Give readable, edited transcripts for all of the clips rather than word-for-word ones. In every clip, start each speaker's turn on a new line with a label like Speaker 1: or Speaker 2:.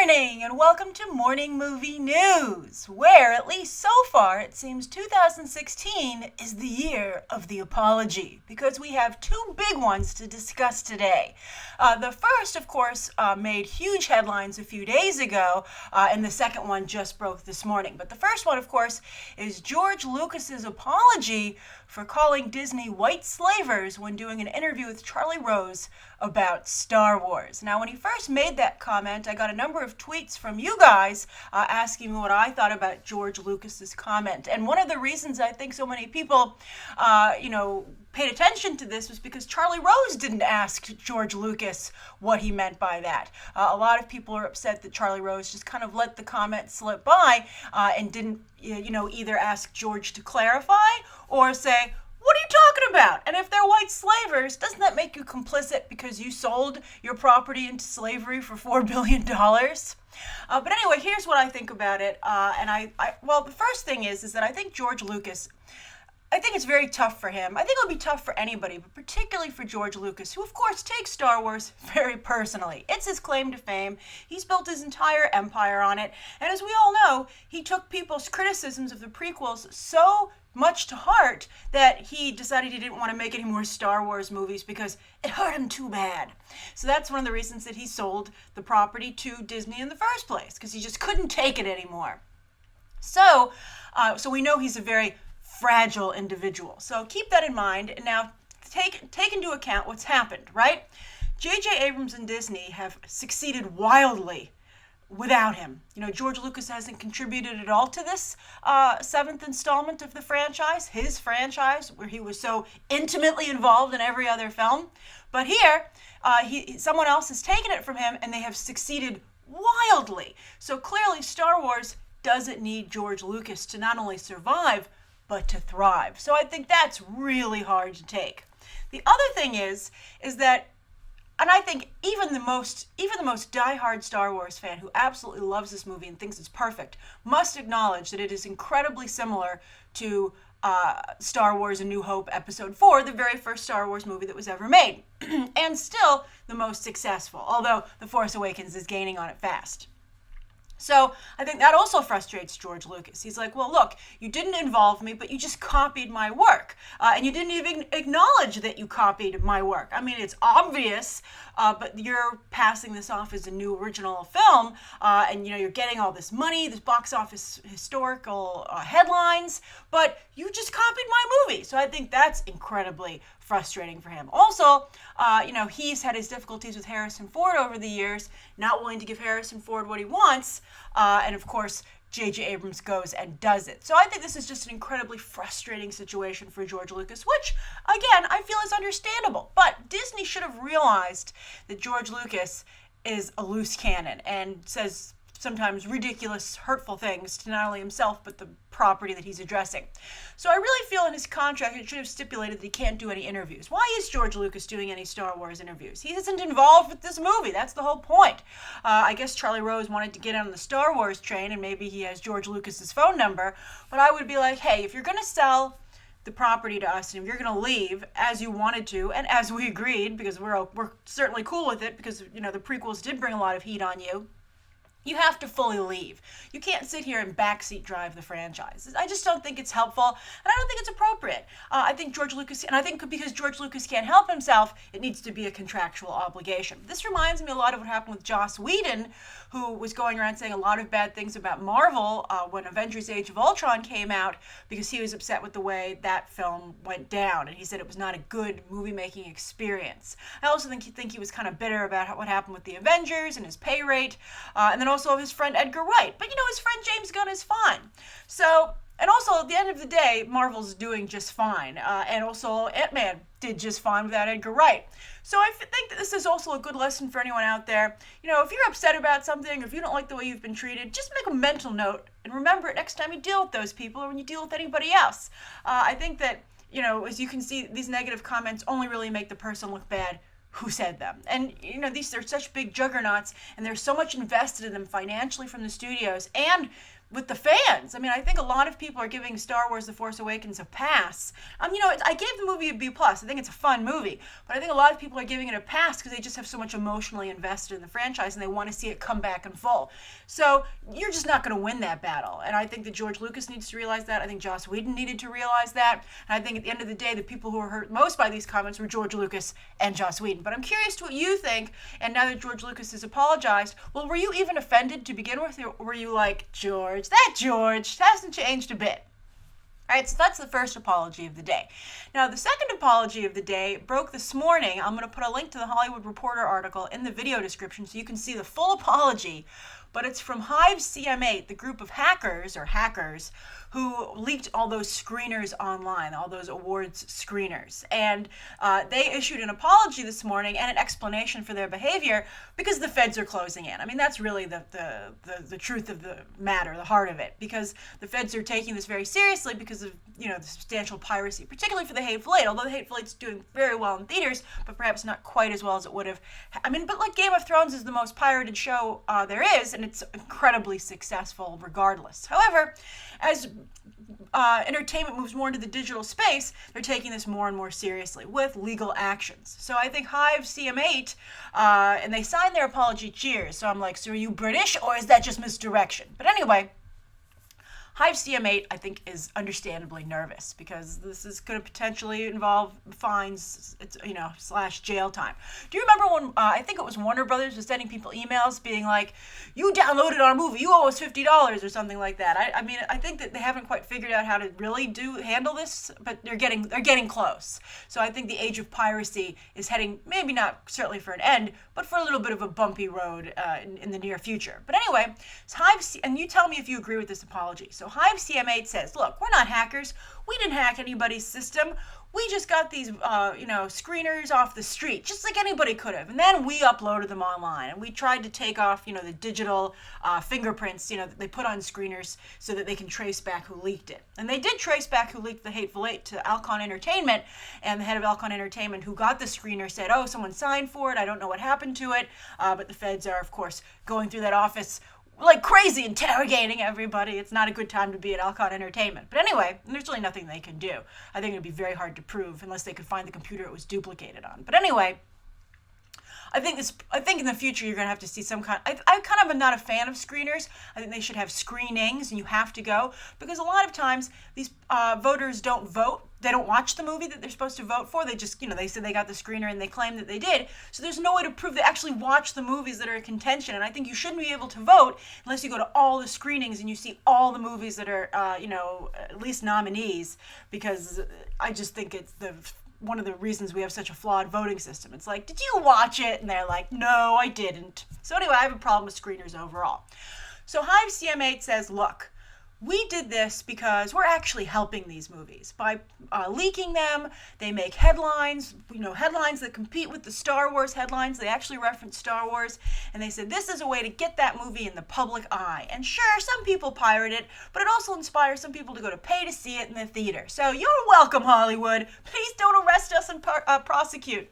Speaker 1: morning, and welcome to Morning Movie News, where, at least so far, it seems 2016 is the year of the apology, because we have two big ones to discuss today. The first, of course, made huge headlines a few days ago, and the second one just broke this morning. But the first one, of course, is George Lucas's apology for calling Disney white slavers when doing an interview with Charlie Rose about Star Wars. Now, when he first made that comment, I got a number of tweets from you guys asking me what I thought about George Lucas's comment. And one of the reasons I think so many people, paid attention to this was because Charlie Rose didn't ask George Lucas what he meant by that. A lot of people are upset that Charlie Rose just kind of let the comment slip by and didn't, either ask George to clarify or say, what are you talking about? And if they're white slavers, doesn't that make you complicit because you sold your property into slavery for $4 billion? But anyway, here's what I think about it. The first thing is that I think George Lucas, I think it's very tough for him. I think it'll be tough for anybody, but particularly for George Lucas, who of course takes Star Wars very personally. It's his claim to fame. He's built his entire empire on it. And as we all know, he took people's criticisms of the prequels so much to heart that he decided he didn't want to make any more Star Wars movies because it hurt him too bad. So that's one of the reasons that he sold the property to Disney in the first place, because he just couldn't take it anymore. So we know he's a very fragile individual. So keep that in mind. And now take into account what's happened, right? J.J. Abrams and Disney have succeeded wildly without him. George Lucas hasn't contributed at all to this seventh installment of the franchise, his franchise, where he was so intimately involved in every other film. But here, someone else has taken it from him, and they have succeeded wildly. So clearly, Star Wars doesn't need George Lucas to not only survive, but to thrive. So I think that's really hard to take. The other thing is that, and I think even the most diehard Star Wars fan who absolutely loves this movie and thinks it's perfect must acknowledge that it is incredibly similar to Star Wars A New Hope Episode 4, the very first Star Wars movie that was ever made, and still the most successful, although The Force Awakens is gaining on it fast. So I think that also frustrates George Lucas. He's like, well, look, you didn't involve me, but you just copied my work. And you didn't even acknowledge that you copied my work. I mean, it's obvious, but you're passing this off as a new original film. And, you're getting all this money, this box office historical headlines, but you just copied my movie. So I think that's incredibly frustrating for him. Also, he's had his difficulties with Harrison Ford over the years, not willing to give Harrison Ford what he wants. And of course, J.J. Abrams goes and does it. So I think this is just an incredibly frustrating situation for George Lucas, which, again, I feel is understandable. But Disney should have realized that George Lucas is a loose cannon and says sometimes ridiculous, hurtful things to not only himself, but the property that he's addressing. So I really feel in his contract it should have stipulated that he can't do any interviews. Why is George Lucas doing any Star Wars interviews? He isn't involved with this movie. That's the whole point. I guess Charlie Rose wanted to get on the Star Wars train, and maybe he has George Lucas's phone number. But I would be like, hey, if you're going to sell the property to us, and if you're going to leave as you wanted to, and as we agreed, because we're certainly cool with it, because the prequels did bring a lot of heat on you, you have to fully leave. You can't sit here and backseat drive the franchise. I just don't think it's helpful, and I don't think it's appropriate. I think George Lucas, and I think because George Lucas can't help himself, it needs to be a contractual obligation. This reminds me a lot of what happened with Joss Whedon, who was going around saying a lot of bad things about Marvel when Avengers Age of Ultron came out, because he was upset with the way that film went down, and he said it was not a good movie-making experience. I also think he was kind of bitter about what happened with the Avengers and his pay rate, and then also of his friend Edgar Wright. But his friend James Gunn is fine. So, and also at the end of the day, Marvel's doing just fine. And also Ant-Man did just fine without Edgar Wright. So I think that this is also a good lesson for anyone out there. If you're upset about something, or if you don't like the way you've been treated, just make a mental note and remember it next time you deal with those people or when you deal with anybody else. I think that, as you can see, these negative comments only really make the person look bad who said them. And, these are such big juggernauts, and there's so much invested in them financially from the studios and with the fans. I mean, I think a lot of people are giving Star Wars The Force Awakens a pass. I gave the movie a B+. I think it's a fun movie, but I think a lot of people are giving it a pass because they just have so much emotionally invested in the franchise and they want to see it come back in full. So you're just not going to win that battle. And I think that George Lucas needs to realize that. I think Joss Whedon needed to realize that. And I think at the end of the day, the people who were hurt most by these comments were George Lucas and Joss Whedon. But I'm curious to what you think. And now that George Lucas has apologized, well, were you even offended to begin with? Or were you like, George hasn't changed a bit? All right, so that's the first apology of the day. Now, the second apology of the day broke this morning. I'm going to put a link to the Hollywood Reporter article in the video description so you can see the full apology. But it's from Hive-CM8, the group of hackers who leaked all those screeners online, all those awards screeners. And they issued an apology this morning and an explanation for their behavior because the feds are closing in. I mean, that's really the truth of the matter, the heart of it, because the feds are taking this very seriously because of, the substantial piracy, particularly for The Hateful Eight, although The Hateful Eight's doing very well in theaters, but perhaps not quite as well as it would have. But like Game of Thrones is the most pirated show there is, and it's incredibly successful regardless. However, as entertainment moves more into the digital space, they're taking this more and more seriously with legal actions. So I think Hive-CM8, and they signed their apology cheers. So I'm like, so are you British or is that just misdirection? But anyway, Hive-CM8, I think, is understandably nervous because this is going to potentially involve fines, / jail time. Do you remember when, I think it was Warner Brothers was sending people emails being like, you downloaded our movie, you owe us $50 or something like that. I think that they haven't quite figured out how to really handle this, but they're getting close. So I think the age of piracy is heading, maybe not certainly for an end, but for a little bit of a bumpy road in the near future. But anyway, and you tell me if you agree with this apology. So Hive-CM8 says, look, we're not hackers. We didn't hack anybody's system. We just got these, screeners off the street, just like anybody could have. And then we uploaded them online. And we tried to take off, the digital fingerprints, that they put on screeners so that they can trace back who leaked it. And they did trace back who leaked The Hateful Eight to Alcon Entertainment. And the head of Alcon Entertainment who got the screener said, oh, someone signed for it. I don't know what happened to it. But the feds are, of course, going through that office like crazy, interrogating everybody. It's not a good time to be at Alcon Entertainment. But anyway, there's really nothing they can do. I think it would be very hard to prove unless they could find the computer it was duplicated on. But anyway, I think in the future you're going to have to see some kind. I kind of am not a fan of screeners. I think they should have screenings, and you have to go because a lot of times these voters don't vote. They don't watch the movie that they're supposed to vote for. They just, they said they got the screener and they claim that they did. So there's no way to prove they actually watch the movies that are in contention. And I think you shouldn't be able to vote unless you go to all the screenings and you see all the movies that are, at least nominees, because I just think it's one of the reasons we have such a flawed voting system. It's like, did you watch it? And they're like, no, I didn't. So anyway, I have a problem with screeners overall. So Hive-CM8 says, look, we did this because we're actually helping these movies. By leaking them, they make headlines, headlines that compete with the Star Wars headlines. They actually reference Star Wars. And they said this is a way to get that movie in the public eye. And sure, some people pirate it, but it also inspires some people to go to pay to see it in the theater. So you're welcome, Hollywood. Please don't arrest us and prosecute.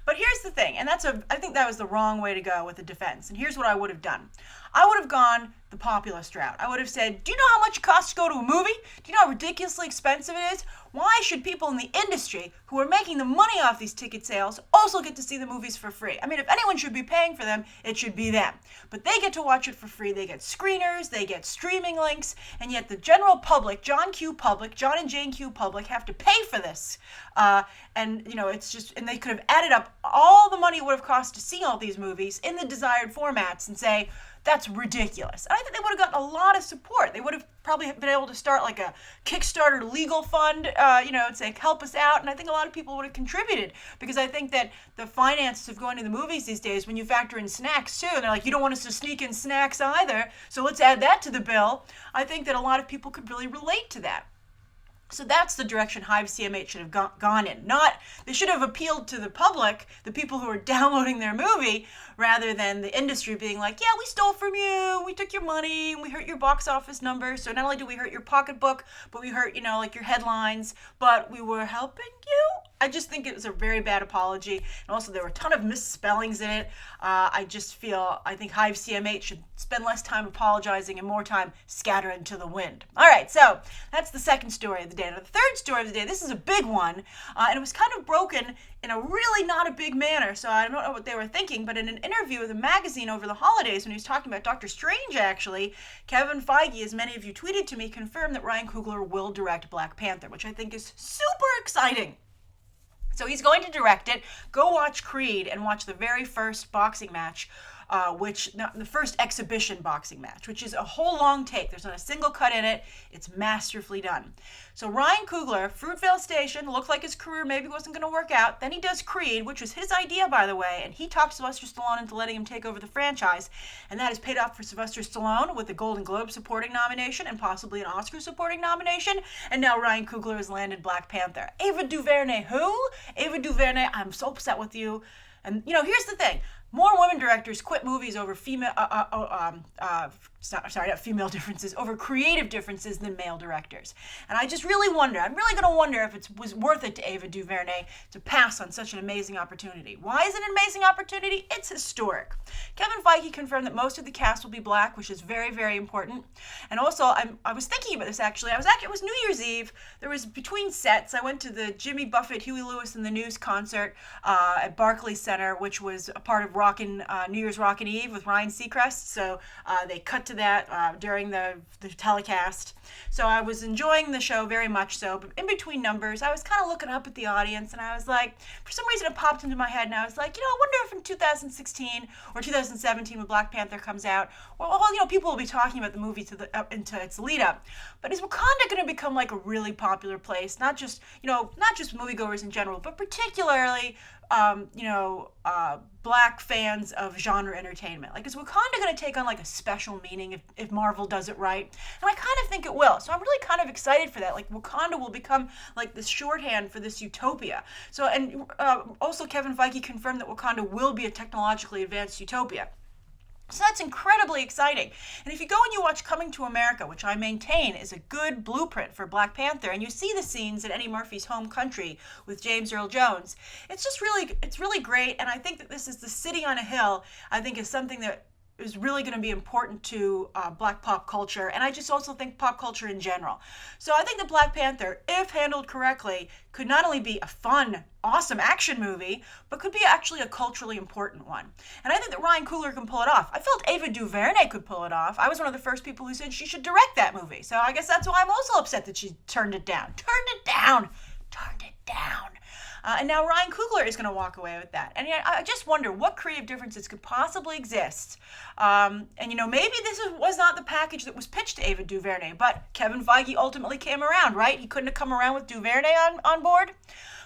Speaker 1: But here's the thing, and I think that was the wrong way to go with the defense. And here's what I would have done. I would have gone the populist route. I would have said, do you know how much it costs to go to a movie? Do you know how ridiculously expensive it is? Why should people in the industry who are making the money off these ticket sales also get to see the movies for free? I mean, if anyone should be paying for them, it should be them. But they get to watch it for free. They get screeners, they get streaming links, and yet the general public, John and Jane Q public, have to pay for this. It's just, and they could have added up all the money it would have cost to see all these movies in the desired formats and say, that's ridiculous. And I think they would have gotten a lot of support. They would have probably been able to start like a Kickstarter legal fund, and say, help us out. And I think a lot of people would have contributed because I think that the finances of going to the movies these days, when you factor in snacks too, and they're like, you don't want us to sneak in snacks either, so let's add that to the bill. I think that a lot of people could really relate to that. So that's the direction Hive-CM8 should have gone in. They should have appealed to the public, the people who are downloading their movie, rather than the industry being like, yeah, we stole from you, we took your money, we hurt your box office numbers. So not only do we hurt your pocketbook, but we hurt, your headlines, but we were helping you. I just think it was a very bad apology. And also there were a ton of misspellings in it. I think Hive-CM8 should spend less time apologizing and more time scattering to the wind. All right, so that's the second story of the day. Now, the third story of the day, this is a big one, and it was kind of broken in a really not a big manner, so I don't know what they were thinking, but in an interview with a magazine over the holidays when he was talking about Doctor Strange, actually, Kevin Feige, as many of you tweeted to me, confirmed that Ryan Coogler will direct Black Panther, which I think is super exciting. So he's going to direct it. Go watch Creed and watch the very first boxing match, the first exhibition boxing match, which is a whole long take. There's not a single cut in it. It's masterfully done. So Ryan Coogler, Fruitvale Station, looked like his career maybe wasn't going to work out. Then he does Creed, which was his idea, by the way, and he talked Sylvester Stallone into letting him take over the franchise, and that has paid off for Sylvester Stallone with a Golden Globe supporting nomination and possibly an Oscar supporting nomination, and now Ryan Coogler has landed Black Panther. Ava DuVernay, who? Ava DuVernay, I'm so upset with you. And, here's the thing. More women directors quit movies over over creative differences than male directors. And I just really wonder, I'm really going to wonder if it was worth it to Ava DuVernay to pass on such an amazing opportunity. Why is it an amazing opportunity? It's historic. Kevin Feige confirmed that most of the cast will be black, which is very, very important. And also, I was thinking about this actually. It was New Year's Eve. There was between sets. I went to the Jimmy Buffett, Huey Lewis and the News concert at Barclays Center, which was a part of New Year's Rockin' Eve with Ryan Seacrest. So they cut to that during the telecast. So I was enjoying the show very much so, but in between numbers, I was kind of looking up at the audience, and I was like, for some reason it popped into my head, and I was like, I wonder if in 2016 or 2017 when Black Panther comes out, people will be talking about the movie into its lead up. But is Wakanda going to become like a really popular place? Not just moviegoers in general, but particularly black fans of genre entertainment. Like, is Wakanda going to take on like a special meaning if Marvel does it right? And I kind of think it will. So I'm really kind of excited for that. Like, Wakanda will become like this shorthand for this utopia. So, and also Kevin Feige confirmed that Wakanda will be a technologically advanced utopia. So that's incredibly exciting. And if you go and you watch Coming to America, which I maintain is a good blueprint for Black Panther, and you see the scenes in Eddie Murphy's home country with James Earl Jones, it's really great. And I think that this is the city on a hill, I think is something that is really going to be important to black pop culture, and I just also think pop culture in general. So I think that Black Panther, if handled correctly, could not only be a fun, awesome action movie, but could be actually a culturally important one. And I think that Ryan Coogler can pull it off. I felt Ava DuVernay could pull it off. I was one of the first people who said she should direct that movie. So I guess that's why I'm also upset that she turned it down. And now Ryan Coogler is going to walk away with that. And I just wonder what creative differences could possibly exist. Maybe this was not the package that was pitched to Ava DuVernay, but Kevin Feige ultimately came around, right? He couldn't have come around with DuVernay on board.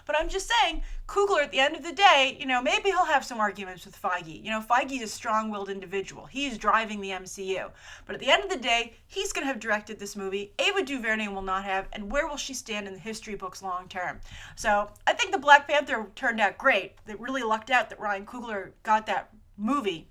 Speaker 1: But I'm just saying, Coogler, at the end of the day, maybe he'll have some arguments with Feige. Feige is a strong-willed individual. He's driving the MCU. But at the end of the day, he's going to have directed this movie. Ava DuVernay will not have. And where will she stand in the history books long term? So I think the Black Panther turned out great. They really lucked out that Ryan Coogler got that movie.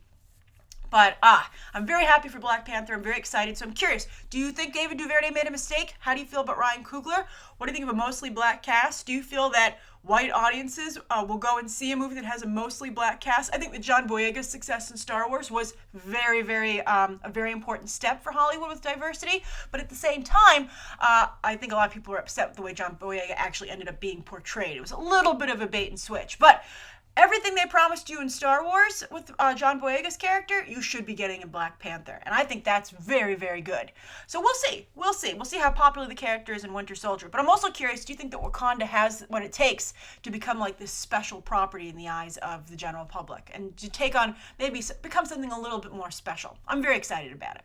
Speaker 1: But I'm very happy for Black Panther. I'm very excited. So I'm curious, do you think Ava DuVernay made a mistake? How do you feel about Ryan Coogler? What do you think of a mostly black cast? Do you feel that white audiences will go and see a movie that has a mostly black cast? I think that John Boyega's success in Star Wars was very, very a very important step for Hollywood with diversity. But at the same time, I think a lot of people were upset with the way John Boyega actually ended up being portrayed. It was a little bit of a bait and switch. But everything they promised you in Star Wars with John Boyega's character, you should be getting in Black Panther. And I think that's very, very good. So we'll see. We'll see how popular the character is in Winter Soldier. But I'm also curious, do you think that Wakanda has what it takes to become like this special property in the eyes of the general public? And to take on, maybe become something a little bit more special? I'm very excited about it.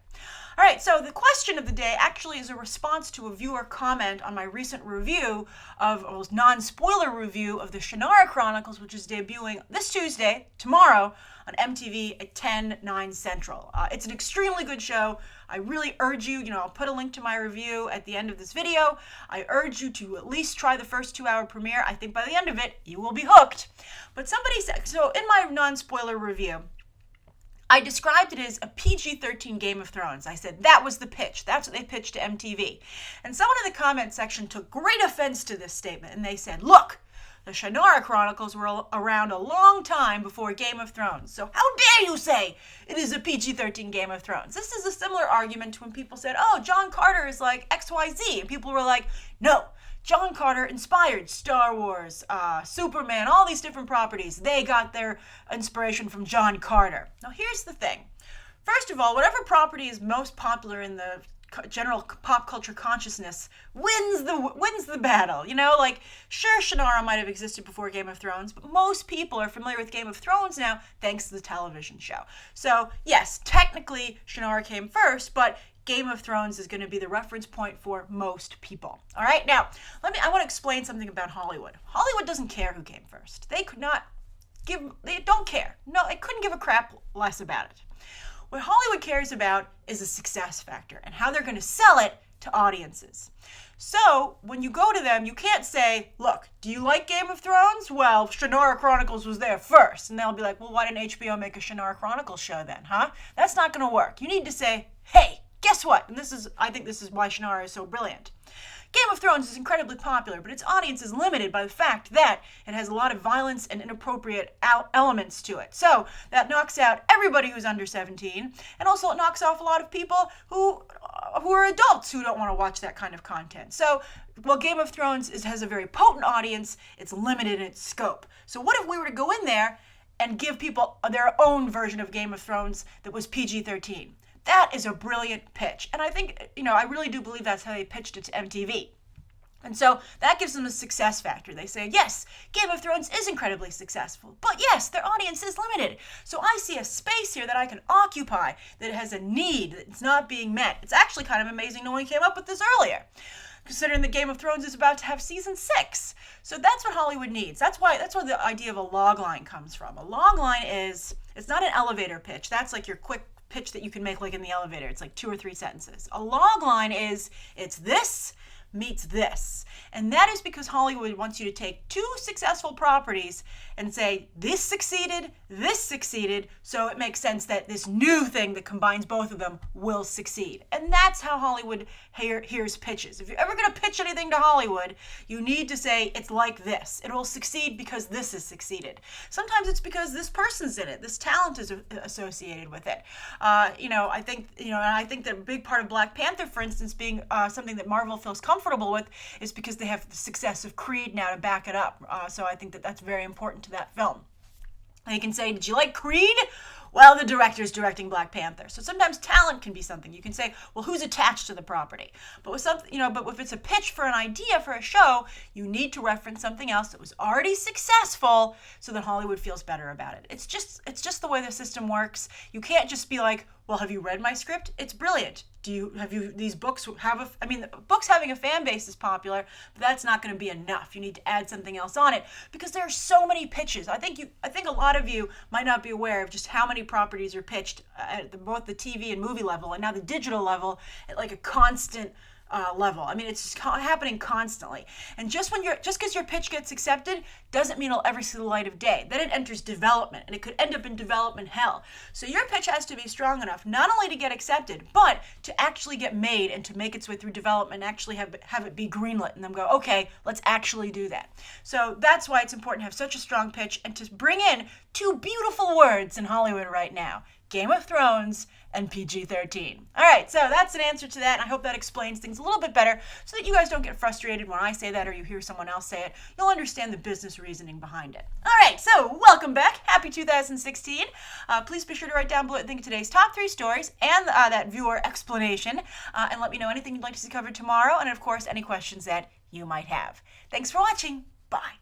Speaker 1: All right, so the question of the day actually is a response to a viewer comment on my recent review non-spoiler review of the Shannara Chronicles, which is debuting this Tuesday, tomorrow, on MTV at 10/9 Central. It's an extremely good show. I really urge you, I'll put a link to my review at the end of this video. I urge you to at least try the first 2-hour premiere. I think by the end of it, you will be hooked. But somebody said, so in my non-spoiler review, I described it as a PG-13 Game of Thrones. I said that was the pitch. That's what they pitched to MTV. And someone in the comment section took great offense to this statement, and they said, look, The Shannara Chronicles were around a long time before Game of Thrones. So how dare you say it is a PG-13 Game of Thrones? This is a similar argument to when people said, oh, John Carter is like XYZ. And people were like, no, John Carter inspired Star Wars, Superman, all these different properties. They got their inspiration from John Carter. Now, here's the thing. First of all, whatever property is most popular in the general pop culture consciousness wins the battle. You know, like, sure, Shannara might have existed before Game of Thrones, but most people are familiar with Game of Thrones now thanks to the television show. So, yes, technically Shannara came first, but Game of Thrones is going to be the reference point for most people. All right, now, I want to explain something about Hollywood. Hollywood doesn't care who came first. They don't care. No, they couldn't give a crap less about it. What Hollywood cares about is the success factor and how they're going to sell it to audiences. So when you go to them, you can't say, look, do you like Game of Thrones? Well, Shannara Chronicles was there first. And they'll be like, well, why didn't HBO make a Shannara Chronicles show then, huh? That's not going to work. You need to say, hey, guess what? And I think this is why Shannara is so brilliant. Game of Thrones is incredibly popular, but its audience is limited by the fact that it has a lot of violence and inappropriate elements to it. So that knocks out everybody who's under 17, and also it knocks off a lot of people who are adults who don't want to watch that kind of content. So while Game of Thrones has a very potent audience, it's limited in its scope. So what if we were to go in there and give people their own version of Game of Thrones that was PG-13? That is a brilliant pitch. And I think, I really do believe that's how they pitched it to MTV. And so that gives them a success factor. They say, yes, Game of Thrones is incredibly successful, but yes, their audience is limited. So I see a space here that I can occupy that has a need that's not being met. It's actually kind of amazing no one came up with this earlier, considering that Game of Thrones is about to have season 6. So that's what Hollywood needs. That's where the idea of a log line comes from. A log line it's not an elevator pitch. That's like your quick pitch that you can make like in the elevator. It's like 2 or 3 sentences. A log line it's this meets this. And that is because Hollywood wants you to take 2 successful properties and say, this succeeded, so it makes sense that this new thing that combines both of them will succeed. And that's how Hollywood hears pitches. If you're ever going to pitch anything to Hollywood, you need to say, it's like this. It will succeed because this has succeeded. Sometimes it's because this person's in it. This talent is associated with it. I think that a big part of Black Panther, for instance, being something that Marvel feels comfortable with is because they have the success of Creed now to back it up. So I think that that's very important to that film. And you can say, did you like Creed? Well, the director's directing Black Panther. So sometimes talent can be something. You can say, well, who's attached to the property? But with something, but if it's a pitch for an idea for a show, you need to reference something else that was already successful so that Hollywood feels better about it. It's just the way the system works. You can't just be like, well, have you read my script? It's brilliant. These books books having a fan base is popular, but that's not going to be enough. You need to add something else on it because there are so many pitches. I think a lot of you might not be aware of just how many properties are pitched at both the TV and movie level and now the digital level at like a constant level. I mean, it's just happening constantly. And just because your pitch gets accepted doesn't mean it'll ever see the light of day. Then it enters development, and it could end up in development hell. So your pitch has to be strong enough not only to get accepted, but to actually get made and to make its way through development and actually have it be greenlit and then go, okay, let's actually do that. So that's why it's important to have such a strong pitch and to bring in 2 beautiful words in Hollywood right now: Game of Thrones and PG-13. All right, so that's an answer to that. I hope that explains things a little bit better so that you guys don't get frustrated when I say that or you hear someone else say it. You'll understand the business reasoning behind it. All right, so welcome back. Happy 2016. Please be sure to write down below what you think of today's top 3 stories and that viewer explanation, and let me know anything you'd like to see covered tomorrow, and of course, any questions that you might have. Thanks for watching. Bye.